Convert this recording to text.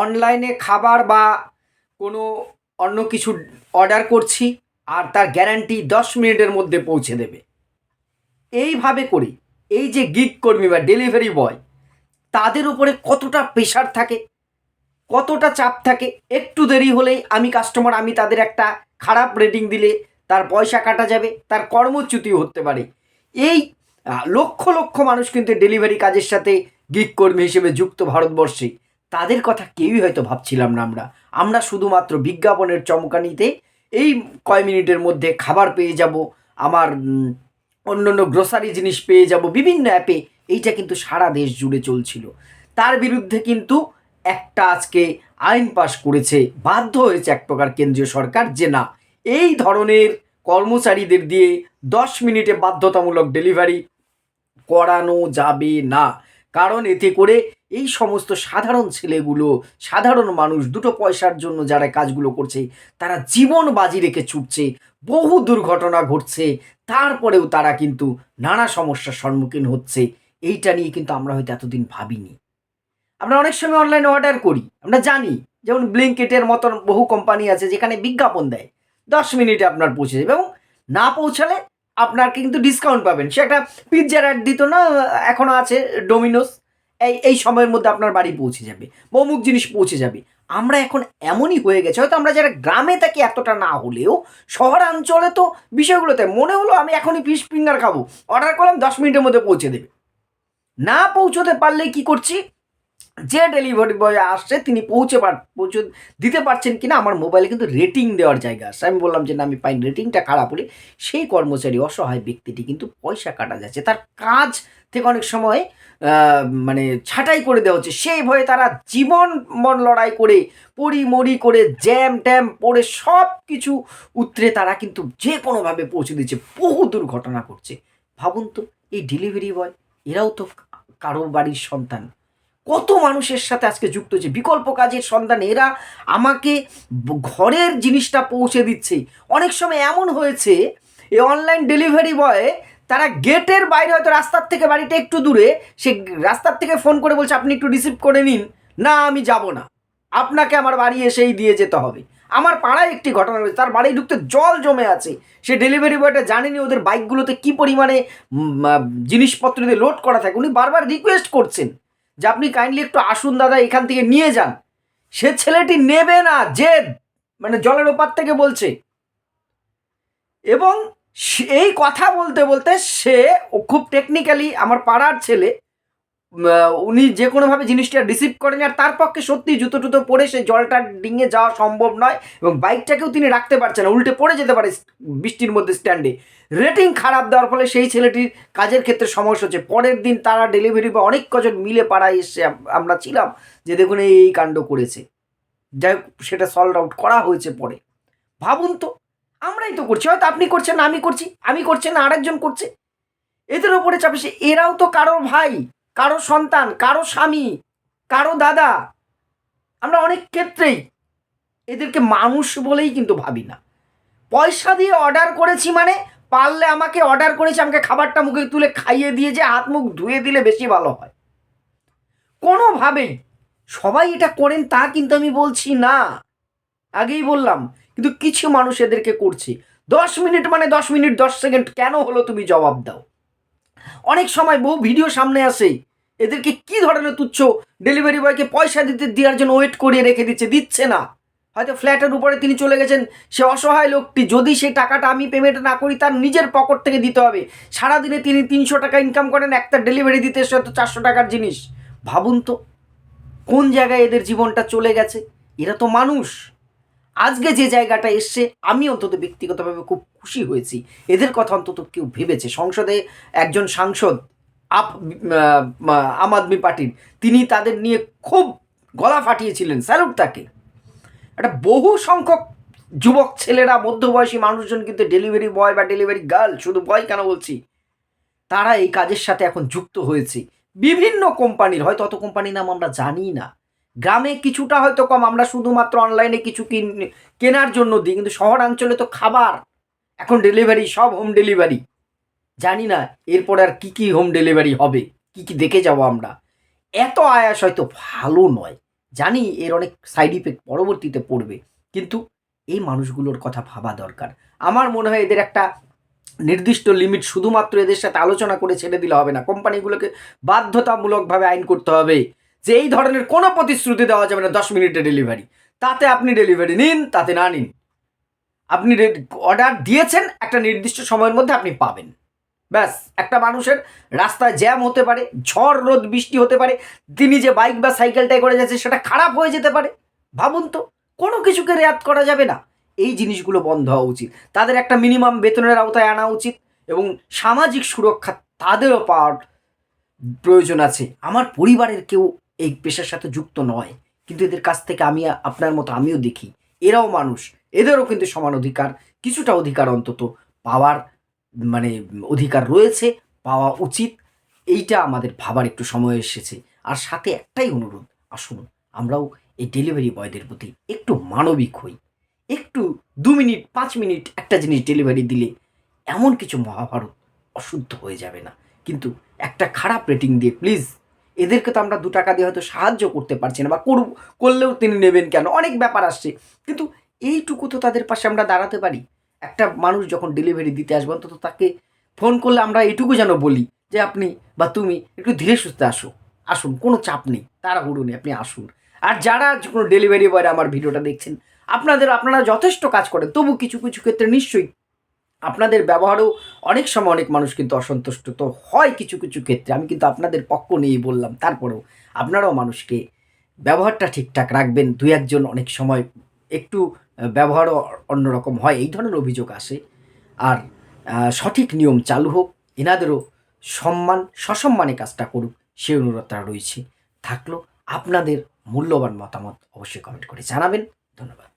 অনলাইনে খাবার বা কোনো অন্য কিছু অর্ডার করছি, আর তার গ্যারান্টি 10 মিনিটের মধ্যে পৌঁছে দেবে। এইভাবে করে এই যে গিগ কর্মী বা ডেলিভারি বয়, তাদের উপরে কতটা প্রেশার থাকে, কতটা চাপ থাকে। একটু দেরি হলেই আমি তাদের একটা খারাপ রেটিং দিলে তার পয়সা কাটা যাবে, তার কর্মচ্যুতিও হতে পারে। এই লক্ষ লক্ষ মানুষ কিন্তু ডেলিভারি কাজের সাথে গিগ কর্মী হিসেবে যুক্ত ভারতবর্ষে। তাদের কথা কেউই হয়তো ভাবছিলাম না আমরা শুধুমাত্র বিজ্ঞাপনের চমকানিতে এই কয় মিনিটের মধ্যে খাবার পেয়ে যাব, আমার অন্য গ্রোসারি জিনিস পেয়ে যাব বিভিন্ন অ্যাপে। এইটা কিন্তু সারা দেশ জুড়ে চলছিল। তার বিরুদ্ধে কিন্তু একটা আজকে আইন পাশ করেছে, বাধ্য হয়েছে এক প্রকার কেন্দ্রীয় সরকার, যে না, এই ধরনের কর্মচারীদের দিয়ে 10 মিনিটে বাধ্যতামূলক ডেলিভারি করানো যাবে না। কারণ এতে করে এই সমস্ত সাধারণ ছেলেগুলো, সাধারণ মানুষ, দুটো পয়সার জন্য যারা কাজগুলো করছে, তারা জীবন বাজি রেখে ছুটছে, বহু দুর্ঘটনা ঘটছে, তারপরেও তারা কিন্তু নানা সমস্যার সম্মুখীন হচ্ছে। এইটা নিয়ে কিন্তু আমরা হয়তো এতদিন ভাবিনি। আমরা অনেক সময় অনলাইনে অর্ডার করি, আমরা জানি, যেমন ব্লিঙ্কিটের মতন বহু কোম্পানি আছে যেখানে বিজ্ঞাপন দেয় 10 মিনিটে আপনার পৌঁছে যাবে, এবং না পৌঁছালে আপনার কিন্তু ডিসকাউন্ট পাবেন। সে একটা পিৎজার অ্যাড দিত না, এখনও আছে, ডোমিনোস, এই সময়ের মধ্যে আপনার বাড়ি পৌঁছে যাবে, অমুক জিনিস পৌঁছে যাবে। আমরা এখন এমনই হয়ে গেছে, হয়তো আমরা যারা গ্রামে থাকি এতটা না হলেও শহরাঞ্চলে তো বিষয়গুলোতে মনে হলো আমি এখনই ফিশ ফিঙ্গার খাবো, অর্ডার করলাম 10 মিনিটের মধ্যে পৌঁছে দেবে। না পৌঁছতে পারলে কি করছি, যে ডেলিভারি বয় আসছে তিনি পৌঁছে দিতে পারছেন কিনা আমার মোবাইলে কিন্তু রেটিং দেওয়ার জায়গা আছে। আমি বললাম যে না, আমি পাইনি, রেটিংটা খারাপ হলে সেই কর্মচারী, অসহায় ব্যক্তিটি কিন্তু পয়সা কাটা যাচ্ছে, তার কাজ থেকে অনেক সময় মানে ছাঁটাই করে দেওয়া হচ্ছে। সেই ভয়ে তারা জীবন মন লড়াই করে, পড়ি করে, জ্যাম ট্যাম পড়ে সব কিছু উতরে তারা কিন্তু যে কোনোভাবে পৌঁছে দিচ্ছে, বহু দুর্ঘটনা করছে। ভাবুন তো, এই ডেলিভারি বয় এরাও তো কারো বাড়ির সন্তান, কত মানুষের সাথে আজকে যুক্ত হচ্ছে, বিকল্প কাজের সন্ধান। এরা আমাকে ঘরের জিনিসটা পৌঁছে দিচ্ছে। অনেক সময় এমন হয়েছে, এই অনলাইন ডেলিভারি বয় তারা গেটের বাইরে, হয়তো রাস্তার থেকে বাড়িটা একটু দূরে, সে রাস্তার থেকে ফোন করে বলছে আপনি একটু রিসিভ করে নিন। না, আমি যাব না, আপনাকে আমার বাড়ি এসেই দিয়ে যেতে হবে। আমার পাড়ায় একটি ঘটনা রয়েছে, তার বাড়ি ঢুকতে জল জমে আছে। সে ডেলিভারি বয়টা জানেনি ওদের বাইকগুলোতে কী পরিমাণে জিনিসপত্র দিয়ে লোড করা থাকে। উনি বারবার রিকোয়েস্ট করছেন যে আপনি কাইন্ডলি একটু আসুন দাদা, এখান থেকে নিয়ে যান। সে ছেলেটি নেবে না, জেদ, মানে জলের ওপার থেকে বলছে। এবং এই কথা বলতে বলতে সে খুব টেকনিক্যালি, আমার পাড়ার ছেলে, উনি যে কোনোভাবে জিনিসটা রিসিভ করেন, আর তার পক্ষে সত্যি জুতো টুতো পরে সেই জলটা ডিঙে যাওয়া সম্ভব নয়, এবং বাইকটাকেও তিনি রাখতে পারছেন না, উল্টে পড়ে যেতে পারে বৃষ্টির মধ্যে স্ট্যান্ডে। রেটিং খারাপ দেওয়ার ফলে সেই ছেলেটির কাজের ক্ষেত্রে সমস্যা হচ্ছে। পরের দিন তারা ডেলিভারি বা অনেক কজন মিলে পাড়ায় এসে আমরা ছিলাম যে দেখুন এই কাণ্ড করেছে। যাই হোক, সেটা সলভ আউট করা হয়েছে পরে। ভাবুন তো, আমরাই তো করছি, হয়তো আপনি করছেন না, আমি করছেন না, আরেকজন করছে। এদের ওপরে চাপে সে, এরাও তো কারোর ভাই, কারো সন্তান, কারো স্বামী, কারো দাদা। আমরা অনেক ক্ষেত্রেই এদেরকে মানুষ বলেই কিন্তু ভাবি না। পয়সা দিয়ে অর্ডার করেছি মানে, পারলে আমাকে অর্ডার করেছি, আমাকে খাবারটা মুখে তুলে খাইয়ে দিয়ে যে হাত মুখ ধুয়ে দিলে বেশি ভালো হয়। কোনোভাবেই সবাই এটা করেন তা কিন্তু আমি বলছি না, আগেই বললাম, কিন্তু কিছু মানুষ এদেরকে করছে। 10 মিনিট মানে 10 মিনিট 10 সেকেন্ড কেন হলো তুমি জবাব দাও। অনেক সময় বহু ভিডিও সামনে আসে, এদেরকে কি ধরনের তুচ্ছ, ডেলিভারি বয়কে পয়সা দেওয়ার জন্য ওয়েট করিয়ে রেখে দিচ্ছে না। হয়তো ফ্ল্যাটের উপরে তিনি চলে গেছেন, সে অসহায় লোকটি, যদি সেই টাকাটা আমি পেমেন্ট না করি তার নিজের পকেট থেকে দিতে হবে। সারাদিনে তিনি 300 টাকা ইনকাম করেন, একটা ডেলিভারি দিতে এসে হয়তো 400 টাকার জিনিস। ভাবুন তো কোন জায়গায় এদের জীবনটা চলে গেছে। এরা তো মানুষ। আজকে যে জায়গাটা এসছে, আমি অন্তত ব্যক্তিগতভাবে খুব খুশি হয়েছি। এদের কথা অন্তত কেউ ভেবেছে। সংসদে একজন সাংসদ আম আদমি পার্টির, তিনি তাদের নিয়ে খুব গলা ফাটিয়েছিলেন, স্যালুট তাকে। একটা বহু সংখ্যক যুবক ছেলেরা, মধ্যবয়সী মানুষজন কিন্তু ডেলিভারি বয় বা ডেলিভারি গার্ল, শুধু বয় কেন বলছি, তারা এই কাজের সাথে এখন যুক্ত হয়েছে। বিভিন্ন কোম্পানির, হয়তো অত কোম্পানির নাম আমরা জানি না, গ্রামে কিছুটা হয়তো কম, আমরা শুধুমাত্র অনলাইনে কিছু কেনার জন্য দিই, কিন্তু শহরাঞ্চলে তো খাবার এখন ডেলিভারি, সব হোম ডেলিভারি। জানি না এরপর আর কি হোম ডেলিভারি হবে, কি দেখে যাব আমরা। এত আয়াস হয়তো ভালো নয়, জানি এর অনেক সাইড ইফেক্ট পরবর্তীতে পড়বে, কিন্তু এই মানুষগুলোর কথা ভাবা দরকার। আমার মনে হয় এদের একটা নির্দিষ্ট লিমিট শুধুমাত্র এদের সাথে আলোচনা করে ছেড়ে দিলে হবে না, কোম্পানিগুলোকে বাধ্যতামূলকভাবে আইন করতে হবে যে এই ধরনের কোনো প্রতিশ্রুতি দেওয়া যাবে না 10 মিনিটে ডেলিভারি। তাতে আপনি ডেলিভারি নিন, তাতে না নিন, আপনি অর্ডার দিয়েছেন, একটা নির্দিষ্ট সময়ের মধ্যে আপনি পাবেন। ব্যাস, একটা মানুষের রাস্তায় জ্যাম হতে পারে, ঝড় রোদ বৃষ্টি হতে পারে, তিনি যে বাইক বা সাইকেলটাই করে যাচ্ছে সেটা খারাপ হয়ে যেতে পারে। ভাবুন তো, কোনো কিছুকে রেয়াত করা যাবে না। এই জিনিসগুলো বন্ধ হওয়া উচিত, তাদের একটা মিনিমাম বেতনের আওতায় আনা উচিত, এবং সামাজিক সুরক্ষা তাদেরও পাওয়ার প্রয়োজন আছে। আমার পরিবারের কেউ এই পেশার সাথে যুক্ত নয়, কিন্তু এদের কাছ থেকে আমি আপনার মতো আমিও দেখি এরাও মানুষ, এদেরও কিন্তু সমান অধিকার, কিছুটা অধিকার অন্তত পাওয়ার মানে অধিকার রয়েছে, পাওয়া উচিত। এইটা আমাদের ভাবার একটু সময় এসেছে। আর সাথে একটাই অনুরোধ, আসুন আমরাও এই ডেলিভারি বয়দের প্রতি একটু মানবিক হই। একটু 2 মিনিট 5 মিনিট একটা জিনিস ডেলিভারি দিলে এমন কিছু মহাভারত অশুদ্ধ হয়ে যাবে না। কিন্তু একটা খারাপ রেটিং দিয়ে প্লিজ, এদেরকে তো আমরা 2 টাকা দিয়ে হয়তো সাহায্য করতে পারছি না, বা করলেও তিনি নেবেন কেন, অনেক ব্যাপার আসছে, কিন্তু এইটুকু তো তাদের পাশে আমরা দাঁড়াতে পারি। একটা মানুষ যখন ডেলিভারি দিতে আসবে অন্তত তাকে ফোন করলে আমরা এইটুকু যেন বলি যে আপনি বা তুমি একটু ধীরে সুস্থে আসুন, কোনো চাপ নেই, তাড়াহুড়ো নেই, আপনি আসুন। আর যারা কোনো ডেলিভারি বয়রা আমার ভিডিওটা দেখছেন, আপনারা যথেষ্ট কাজ করেন, তবু কিছু কিছু ক্ষেত্রে নিশ্চয়ই আপনাদের ব্যবহারেও অনেক সময় অনেক মানুষ কিন্তু অসন্তুষ্ট তো হয় কিছু কিছু ক্ষেত্রে। আমি কিন্তু আপনাদের পক্ষ নিয়েই বললাম, তারপরেও আপনারাও মানুষকে ব্যবহারটা ঠিকঠাক রাখবেন। 2-1 জন অনেক সময় একটু ব্যবহারও অন্যরকম হয়, এই ধরনের অভিযোগ আসে। আর সঠিক নিয়ম চালু হোক, এনাদেরও সসম্মানে কাজটা করুক, সেই অনুরোধটা রয়েছে। থাকলো আপনাদের মূল্যবান মতামত অবশ্যই কমেন্ট করে জানাবেন। ধন্যবাদ।